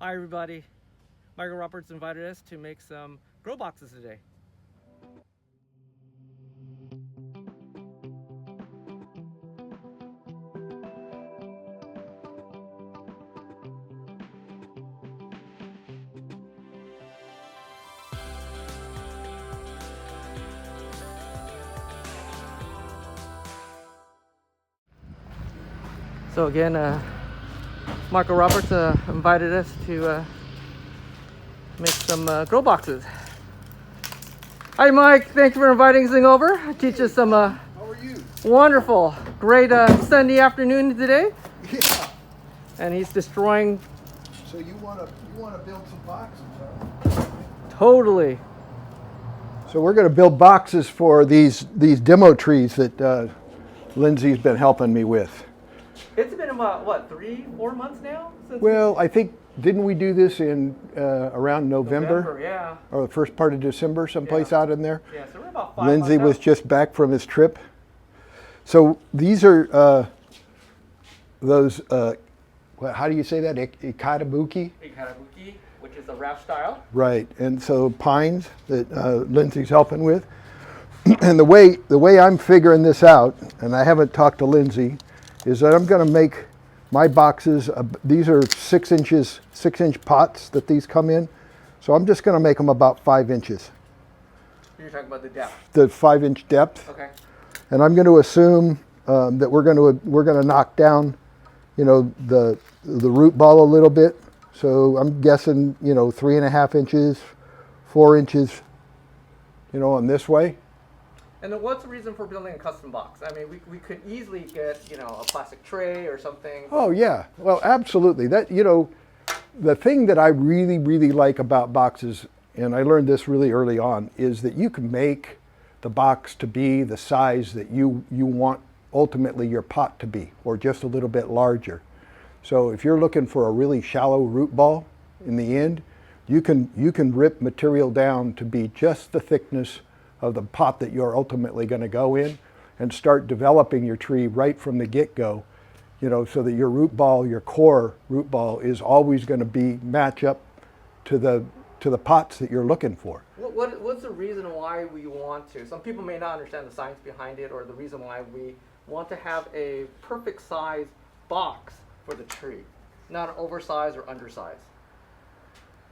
Hi everybody. Michael Roberts invited us to make some grow boxes today. So again, Michael Roberts invited us to make some grow boxes. Hi Mike, thank you for inviting us over. Teach us some How are you? wonderful, great Sunday afternoon today. Yeah. And he's destroying So you want to build some boxes, huh? totally. So we're going to build boxes for these demo trees that Lindsay's been helping me with. It's been about what, 3-4 months now since Well, I think didn't we do this in around November? yeah. Or the first part of December, someplace Yeah. out in there? Yeah, so we're about 5 Lindsay months was out. just back from his trip. So these are those, how do you say that? Ikatabuki? Ikarabuki, which is a raft style. Right, and so pines that Lindsay's helping with. And the way I'm figuring this out, and I haven't talked to Lindsay, is that I'm going to make my boxes, these are 6-inch pots that these come in. So I'm just going to make them about 5 inches. You're talking about the depth. The 5-inch depth. Okay. And I'm going to assume that we're going to knock down, the root ball a little bit. So I'm guessing, 3.5 inches, 4 inches, on this way. And then what's the reason for building a custom box? I mean, we could easily get, a plastic tray or something. Oh yeah, well absolutely. That, the thing that I really, really like about boxes, and I learned this really early on, is that you can make the box to be the size that you want ultimately your pot to be, or just a little bit larger. So if you're looking for a really shallow root ball in the end, you can rip material down to be just the thickness of the pot that you're ultimately going to go in, and start developing your tree right from the get-go, so that your root ball, your core root ball, is always going to match up to the pots that you're looking for. What's the reason why we want to? Some people may not understand the science behind it, or the reason why we want to have a perfect size box for the tree, not an oversized or undersized.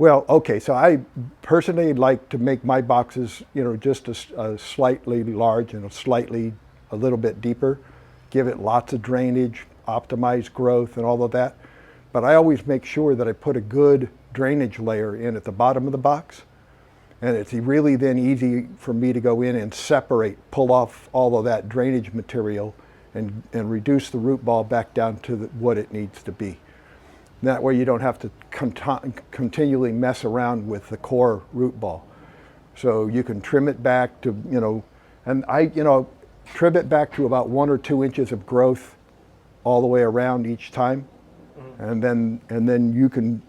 Well, okay, so I personally like to make my boxes, just a slightly large and a little bit deeper, give it lots of drainage, optimize growth and all of that. But I always make sure that I put a good drainage layer in at the bottom of the box. And it's really then easy for me to go in and pull off all of that drainage material and reduce the root ball back down to what it needs to be. That way you don't have to continually mess around with the core root ball. So you can trim it back to, and I trim it back to about 1 or 2 inches of growth all the way around each time. Mm-hmm. And then you can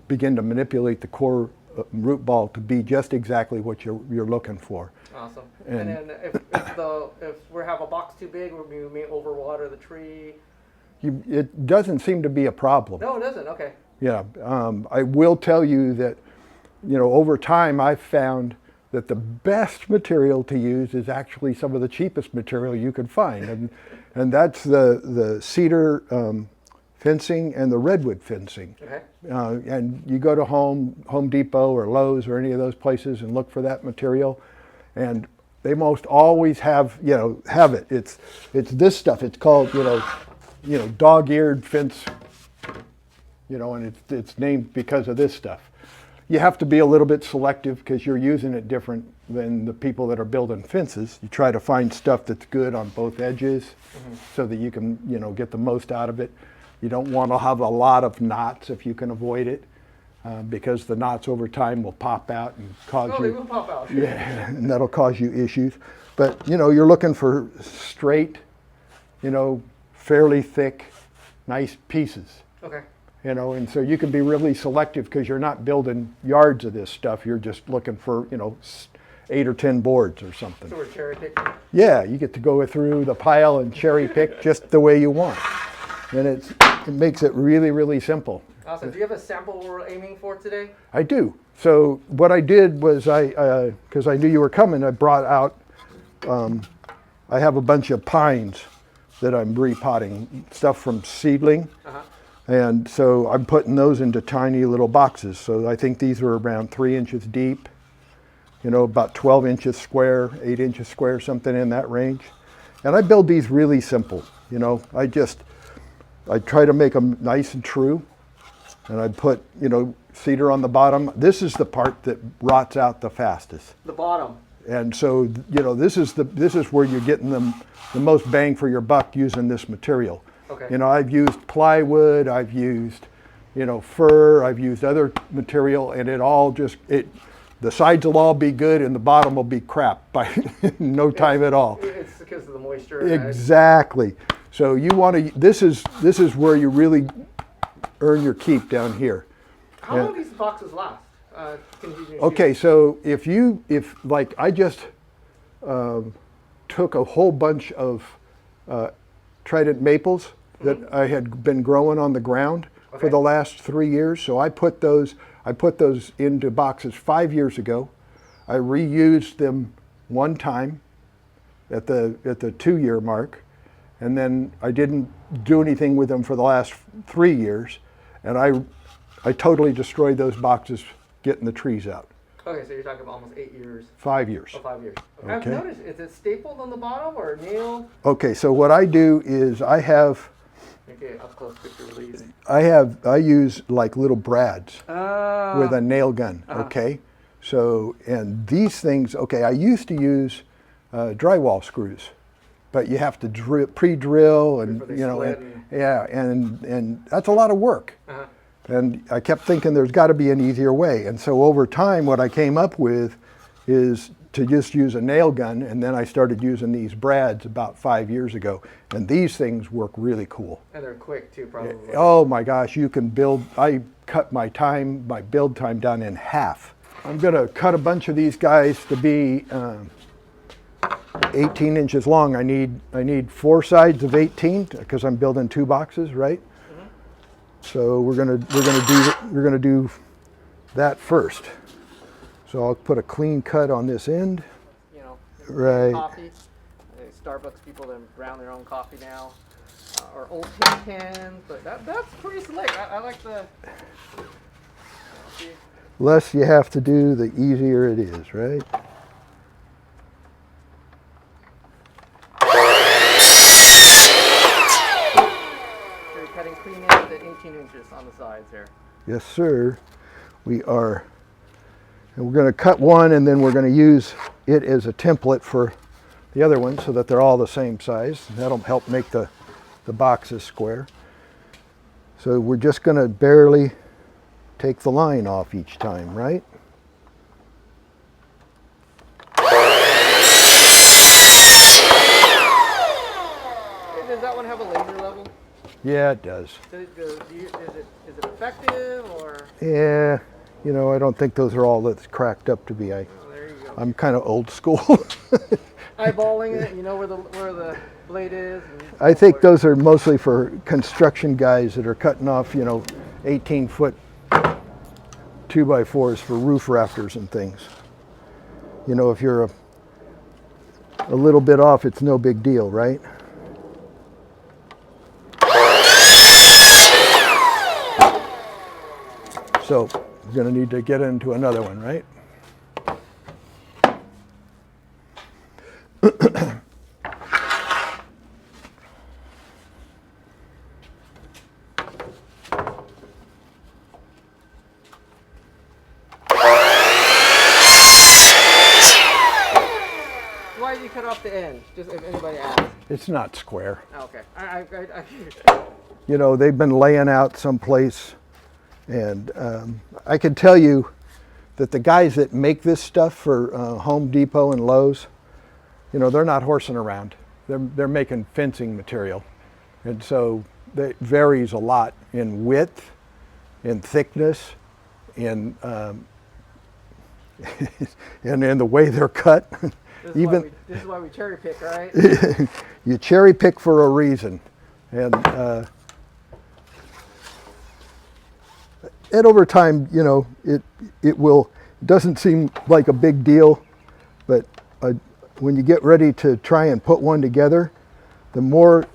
begin to manipulate the core root ball to be just exactly what you're looking for. Awesome. And then if we have a box too big, we may overwater the tree. It doesn't seem to be a problem. No, it doesn't. Okay. Yeah, I will tell you that, over time I've found that the best material to use is actually some of the cheapest material you can find, and that's the cedar fencing and the redwood fencing. Okay. And you go to Home Depot or Lowe's or any of those places and look for that material, and they most always have it. It's this stuff. It's called dog-eared fence, and it's named because of this stuff. You have to be a little bit selective because you're using it different than the people that are building fences. You try to find stuff that's good on both edges, mm-hmm. so that you can, get the most out of it. You don't want to have a lot of knots if you can avoid it, because the knots over time will pop out and cause you. They will pop out. Yeah, and that'll cause you issues. But you're looking for straight, fairly thick, nice pieces. Okay. And so you can be really selective because you're not building yards of this stuff. You're just looking for, 8 or 10 boards or something. So we're cherry picking? Yeah, you get to go through the pile and cherry pick just the way you want. And it makes it really, really simple. Awesome. Do you have a sample we're aiming for today? I do. So what I did was because I knew you were coming, I brought out, I have a bunch of pines that I'm repotting, stuff from seedling. And so I'm putting those into tiny little boxes. So I think these are around 3 inches deep, you know, about 12 inches square, 8 inches square, something in that range. And I build these really simple, you know. I try to make them nice and true. And I put, you know, cedar on the bottom. This is the part that rots out the fastest. The bottom. And so, you know, this is where you're getting the most bang for your buck using this material. Okay. You know, I've used plywood, I've used, you know, fir, I've used other material, and it all just, the sides will all be good and the bottom will be crap by no time at all. It's because of the moisture. Exactly. So you want to, this is where you really earn your keep down here. How long do these boxes last? Okay, so if like I just took a whole bunch of trident maples that I had been growing on the ground for the last 3 years. So I put those into boxes 5 years ago. I reused them one time at the 2-year mark, and then I didn't do anything with them for the last 3 years, and I totally destroyed those boxes getting the trees out. Okay, so you're talking about almost 8 years. 5 years. Oh, 5 years. Okay. I've noticed, is it stapled on the bottom or nailed? Okay, so what I do is I have, Okay, up close picture, please. I use like little brads with a nail gun, Uh-huh. okay? So, and these things, okay, I used to use drywall screws, but you have to pre-drill and, Before they you know, split and that's a lot of work. Uh-huh. And I kept thinking there's got to be an easier way. And so over time, what I came up with is to just use a nail gun, and then I started using these brads about 5 years ago. And these things work really cool. And they're quick too, probably. Oh my gosh, you can build, I cut my build time down in half. I'm gonna cut a bunch of these guys to be 18 inches long. I need 4 sides of 18 because I'm building 2 boxes, right? So we're gonna do that first. So I'll put a clean cut on this end. You know, Right. coffee. Starbucks people that brown their own coffee now, or old tin cans. But that's pretty slick. I like the. See, Less you have to do, the easier it is, right? so you're cutting clean ends at 18 inches on the sides here. Yes, sir. We are. And we're going to cut one, and then we're going to use it as a template for the other one so that they're all the same size. That'll help make the boxes square. So we're just going to barely take the line off each time, right? Does that one have a laser level? Yeah, it does. Is it effective or? Yeah, you know, I don't think those are all that's cracked up to be. There you go. I'm kind of old school. Eyeballing it, you know where the blade is. I think those are mostly for construction guys that are cutting off, you know, 18-foot 2x4s for roof rafters and things. You know, if you're a little bit off, it's no big deal, right? So we're going to need to get into another one, right? Why did you cut off the end? Just if anybody asks. It's not square. Oh, okay. I You know, they've been laying out someplace, and I can tell you that the guys that make this stuff for Home Depot and Lowe's, you know, they're not horsing around. They're making fencing material, and so it varies a lot in width, in thickness, in and in the way they're cut. this is why we cherry pick, right? You cherry pick for a reason, and and over time, you know, it will. It doesn't seem like a big deal, but when you get ready to try and put one together, the more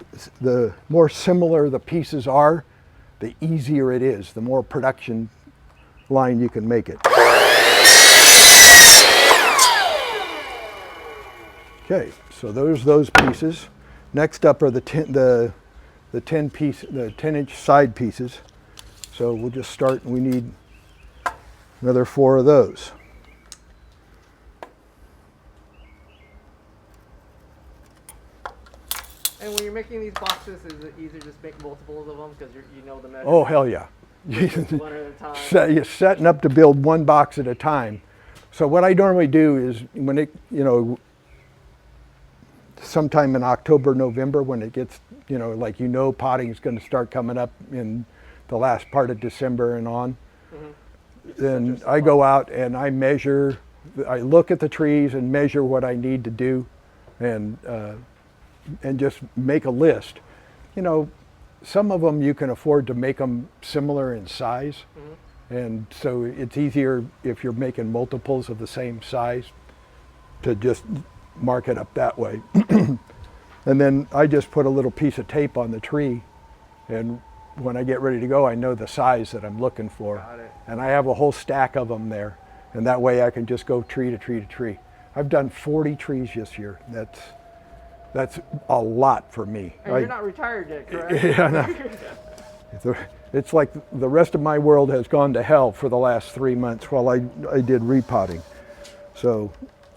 similar the pieces are, the easier it is. The more production line you can make it. Okay, so those pieces. Next up are the 10-inch side pieces. So we'll just start, and we need another 4 of those. And when you're making these boxes, is it easier to just make multiples of them because you know the measurement? Oh, hell yeah. One at a time. You're setting up to build one box at a time. So what I normally do is when it, you know, sometime in October, November, when it gets, you know, like, you know, potting is going to start coming up in the last part of December and on. Then I go out and I measure, I look at the trees and measure what I need to do, and just make a list. You know, some of them you can afford to make them similar in size, and so it's easier if you're making multiples of the same size to just mark it up that way. And then I just put a little piece of tape on the tree, and when I get ready to go, I know the size that I'm looking for. Got it. And I have a whole stack of them there, and that way I can just go tree to tree to tree. I've done 40 trees this year. That's a lot for me. And you're not retired yet, correct? Yeah, no. It's like the rest of my world has gone to hell for the last 3 months while I did repotting. So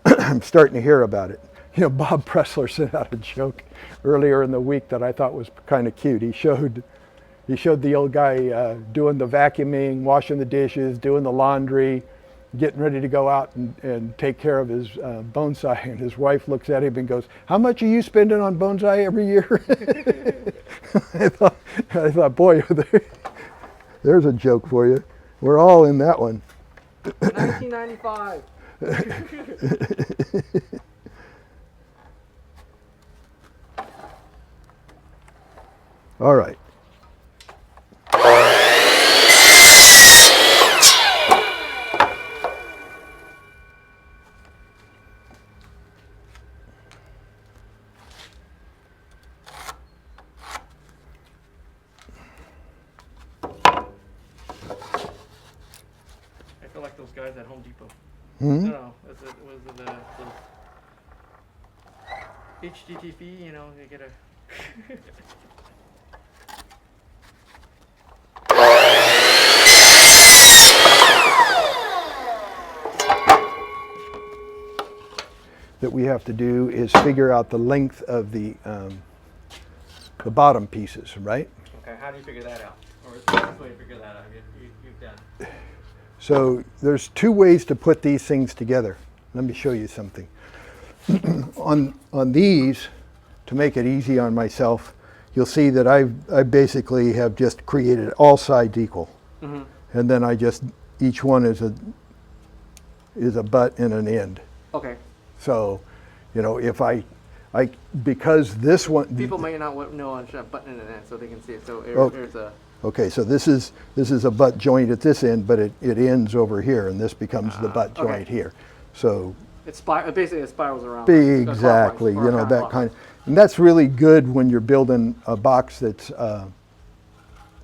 I'm starting to hear about it. You know, Bob Pressler sent out a joke earlier in the week that I thought was kind of cute. He showed the old guy doing the vacuuming, washing the dishes, doing the laundry, getting ready to go out and take care of his bonsai, and his wife looks at him and goes, "How much are you spending on bonsai every year?" I thought, boy, there's a joke for you. We're all in that one. 1995. All right. I feel like those guys at Home Depot. Hmm? No, was it the HGTV? You know, they get a. That we have to do is figure out the length of the bottom pieces, right? Okay, how do you figure that out? Or is the best way to figure that out? You've done. So there's 2 ways to put these things together. Let me show you something. on these, to make it easy on myself, you'll see that I basically have just created all sides equal, and then each one is a butt and an end. Okay. So, you know, if because this one, People may not know on a button in it, so they can see it. So there's a. Okay, so this is a butt joint at this end, but it ends over here, and this becomes the butt joint here. So basically it spirals around. exactly, you know, that kind of, and that's really good when you're building a box that's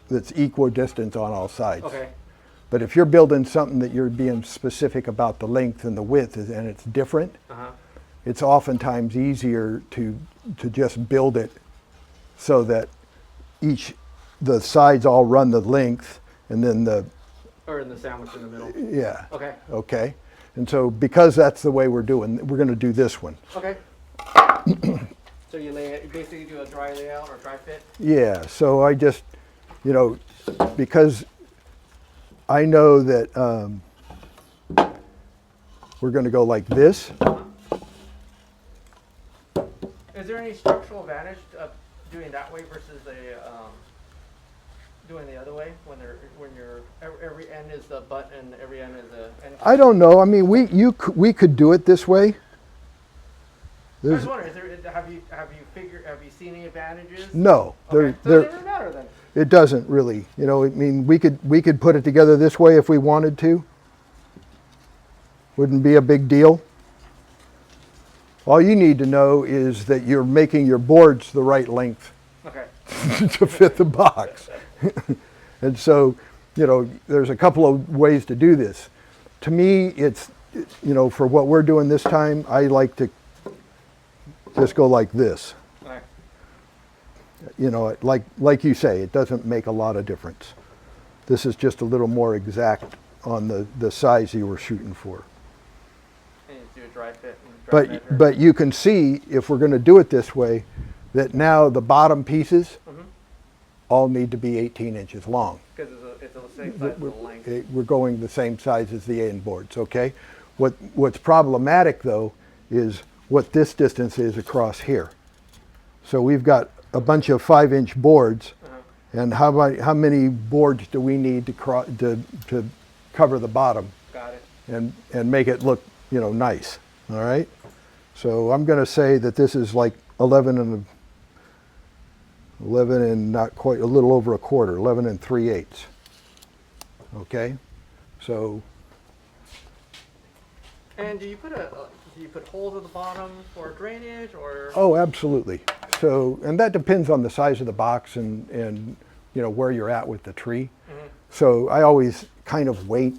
equidistant on all sides. Okay. But if you're building something that you're being specific about the length and the width, and it's different, it's oftentimes easier to just build it so that the sides all run the length, and then or in the sandwich in the middle. Yeah. Okay. Okay. And so because that's the way we're going to do this one. Okay. So you basically do a dry layout or dry fit? Yeah. So I just, you know, because I know that we're going to go like this. Is there any structural advantage of doing that way versus doing the other way when every end is the butt and every end is the end? I don't know. I mean, we could do it this way. I was wondering, have you seen any advantages? No. Okay. So it doesn't matter then. It doesn't really, you know, I mean, we could put it together this way if we wanted to. Wouldn't be a big deal. All you need to know is that you're making your boards the right length Okay. to fit the box. And so, you know, there's a couple of ways to do this. To me, it's, you know, for what we're doing this time, I like to just go like this. All right. You know, like you say, it doesn't make a lot of difference. This is just a little more exact on the size you were shooting for. And you do a dry fit and dry measure. But you can see, if we're going to do it this way, that now the bottom pieces all need to be 18 inches long. Because it's the same size as the length. We're going the same size as the end boards, okay? What's problematic, though, is what this distance is across here. So we've got a bunch of 5-inch boards, and how many boards do we need to cover the bottom? Got it. And make it look, you know, nice, all right? So I'm going to say that this is like 11 and not quite, a little over a quarter, 11 and 3/8. Okay, so. And do you put holes at the bottom for drainage, or? Oh, absolutely. So, and that depends on the size of the box and you know where you're at with the tree. So I always kind of wait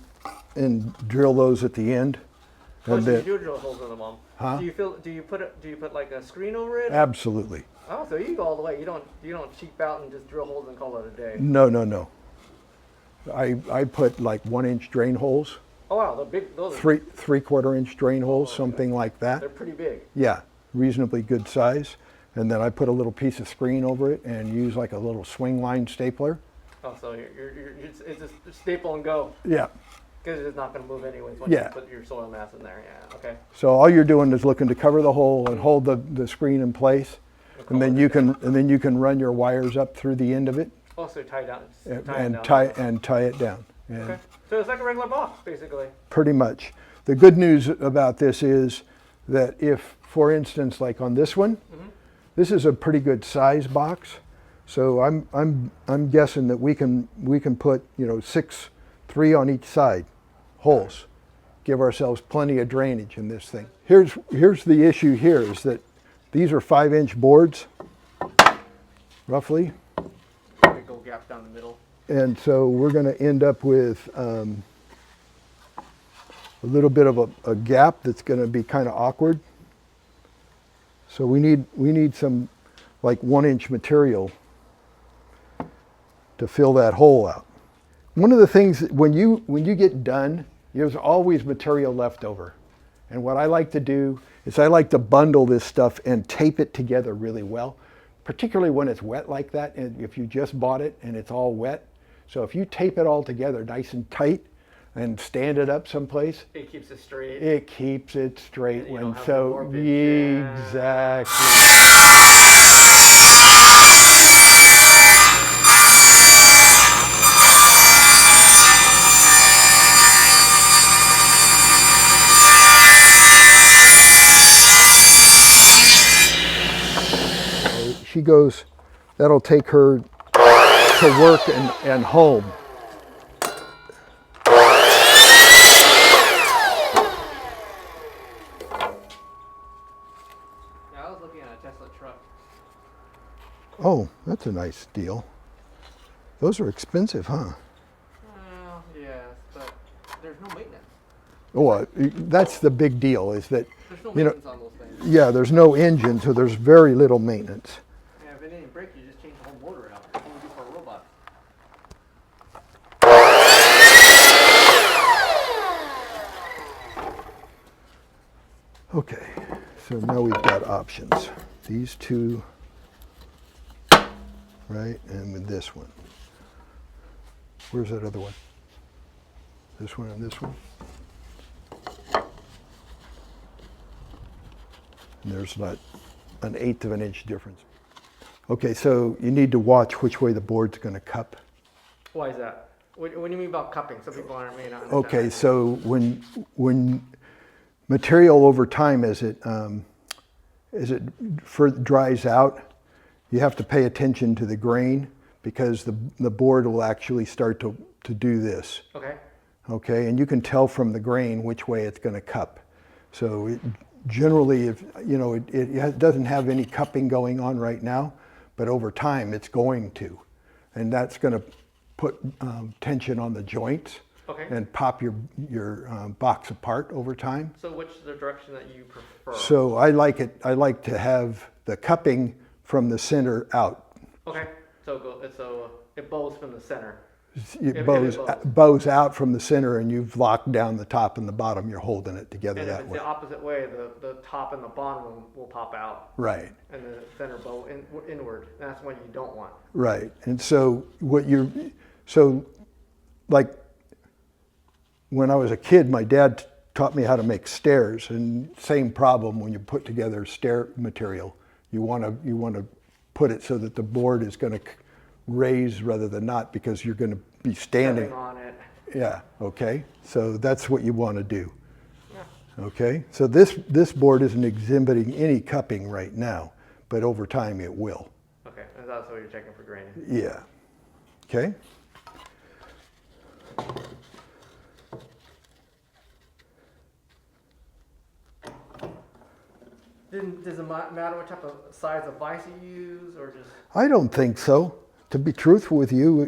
and drill those at the end. Oh, And so you then, do drill holes in the bottom. Huh? Do you put like a screen over it? absolutely. Oh, so you go all the way. You don't cheap out and just drill holes and call it a day. No. I put like 1-inch drain holes, Oh wow, the big those. Are, 3/4-inch drain holes, something like that. they're pretty big. Yeah, reasonably good size. And then I put a little piece of screen over it and use like a little swing line stapler. Oh, so it's just staple and go. Yeah. Because it's not going to move anyways once Yeah. you put your soil mass in there. Yeah. Okay. So all you're doing is looking to cover the hole and hold the screen in place, and then you can run your wires up through the end of it Oh, so tie it down. and tie it down. And Okay. So it's like a regular box, basically. pretty much. The good news about this is that if, for instance, like on this one, this is a pretty good size box. So I'm guessing that we can put, you know, 3 on each side holes. Give ourselves plenty of drainage in this thing. Here's the issue here is that these are 5-inch boards, roughly. Big old gap down the middle. And so we're going to end up with a little bit of a gap that's going to be kind of awkward. So we need some like 1-inch material to fill that hole out. One of the things that when you get done, there's always material left over. And what I like to do is I like to bundle this stuff and tape it together really well, particularly when it's wet like that, and if you just bought it and it's all wet. So if you tape it all together nice and tight and stand it up someplace, It keeps it straight. it keeps it straight. And you When don't have to so warp it. Yeah. exactly. She goes, that'll take her to work and home. Yeah, I was looking at a Tesla truck. Oh, that's a nice deal. Those are expensive, huh? Well, yes, but there's no maintenance. Oh, that's the big deal is that, There's no you know, maintenance on those things. yeah, there's no engine, so there's very little maintenance. Yeah, if anything breaks, you just change the whole motor out. That's what we do for a robot. Okay, so now we've got options. These two, right, and with this one. Where's that other one? This one and this one. And there's not an 1/8 of an inch difference. Okay, so you need to watch which way the board's going to cup. Why is that? What do you mean about cupping? Some people may not understand. Okay, that. so when material over time as it dries out, you have to pay attention to the grain because the board will actually start to do this. Okay. Okay, and you can tell from the grain which way it's going to cup. So generally, if you know, it doesn't have any cupping going on right now, but over time it's going to, and that's going to put tension on the joints. Okay. And pop your box apart over time. So which is the direction that you prefer? So I like to have the cupping from the center out. Okay. So it bows from the center. It bows out from the center, and you've locked down the top and the bottom. You're holding it together and that if it's way. the opposite way, the top and the bottom will pop out. Right. And the center bow inward. And that's what you don't want. Right. And so like when I was a kid, my dad taught me how to make stairs, and same problem when you put together stair material. You want to put it so that the board is going to raise rather than not, because you're going to be standing on it. Yeah. Okay. So that's what you want to do. Yeah. Okay. So this board isn't exhibiting any cupping right now, but over time it will. Okay. And that's what you're taking for granted. Yeah. Okay. Does it matter what type of size of vise you use, or just? I don't think so. To be truthful with you,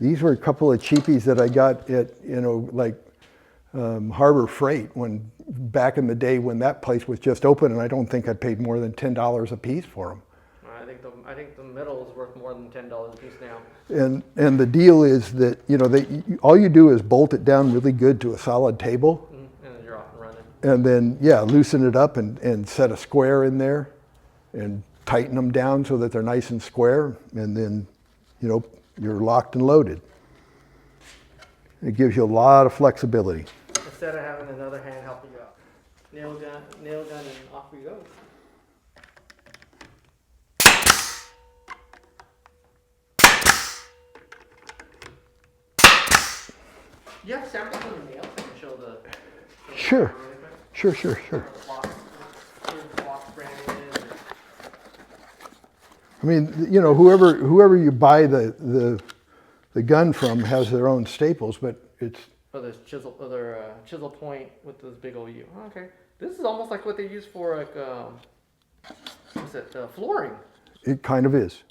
these were a couple of cheapies that I got at, like Harbor Freight when back in the day when that place was just open, and I don't think I paid more than $10 a piece for them. I think the middle is worth more than $10 a piece now. And the deal is that all you do is bolt it down really good to a solid table. And then you're off and running. And then, loosen it up and set a square in there and tighten them down so that they're nice and square. And then, you're locked and loaded. It gives you a lot of flexibility. Instead of having another hand helping you out. Nail gun, and off we go. You have samples of the nails? I can show the Sure. Sure. I mean, whoever you buy the gun from has their own staples, but it's. Oh, there's chisel point with this big old U. Oh, okay, this is almost like what they use for flooring. It kind of is.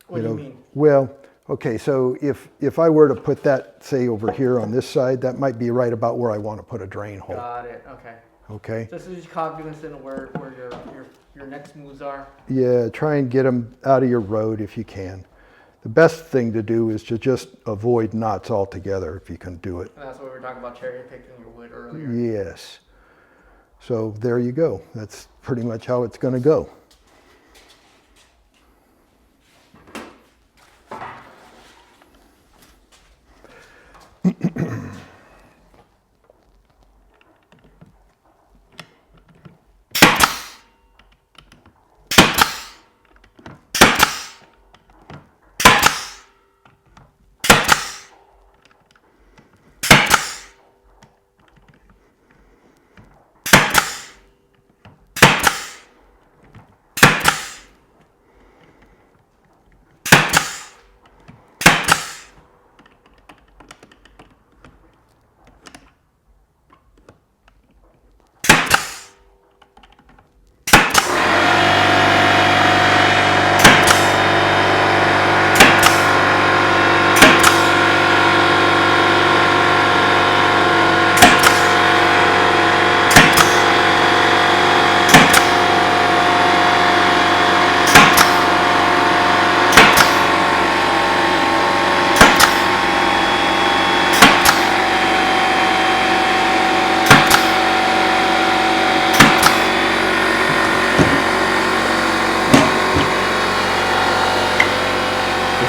What do you mean? Well, okay, so if I were to put that, say, over here on this side, that might be right about where I want to put a drain hole. Got it. Okay. Okay. So this is cognizant of where your next moves are. Yeah, try and get them out of your road if you can. The best thing to do is to just avoid knots altogether if you can do it. And that's what we were talking about, cherry picking your wood earlier. Yes. So there you go. That's pretty much how it's going to go.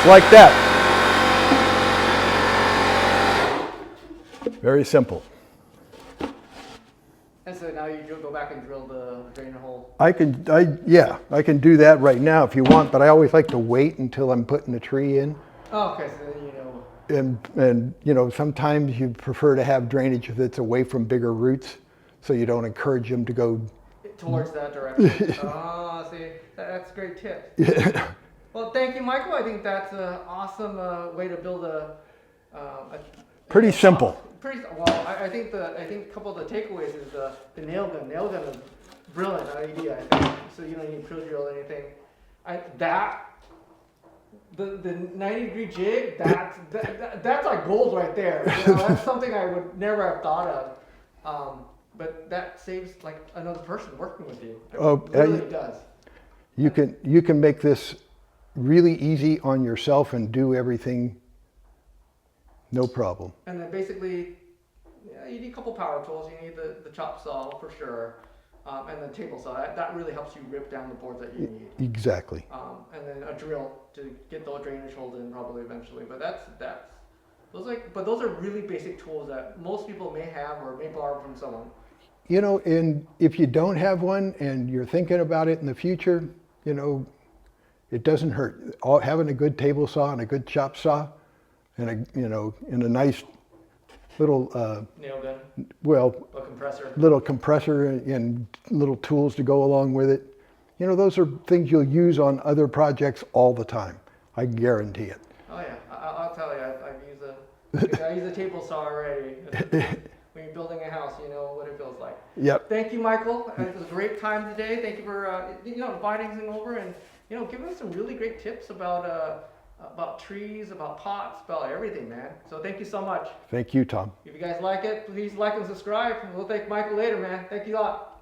Like that. Very simple. And so now you go back and drill the drain hole. I can do that right now if you want, but I always like to wait until I'm putting the tree in. Oh, okay, so then And sometimes you prefer to have drainage that's away from bigger roots, so you don't encourage them to go towards that direction. Oh, see, that's a great tip. Yeah. Well, thank you, Michael. I think that's an awesome way to build a Pretty simple. Pretty well. I think a couple of the takeaways is the nail gun. Nail gun is brilliant idea. I think so. You don't need drill or anything. The 90-degree jig. That's like gold right there. You know, that's something I would never have thought of. But that saves like another person working with you. It really does. You can make this really easy on yourself and do everything no problem. And then basically, yeah, you need a couple power tools. You need the chop saw for sure, and the table saw. That really helps you rip down the boards that you need. Exactly. And then a drill to get the drainage holes in probably eventually. But those are really basic tools that most people may have or may borrow from someone. You know, and if you don't have one and you're thinking about it in the future, you know, it doesn't hurt. Having a good table saw and a good chop saw, and a nice little nail gun. Well, a compressor. Little compressor and little tools to go along with it. You know, those are things you'll use on other projects all the time. I guarantee it. Oh yeah, I'll tell you, I use a table saw already. When you're building a house, you know what it feels like. Yep. Thank you, Michael. It was a great time today. Thank you for inviting us over and giving us some really great tips about trees, about pots, about everything, man. So thank you so much. Thank you, Tom. If you guys like it, please like and subscribe. We'll thank Michael later, man. Thank you a lot.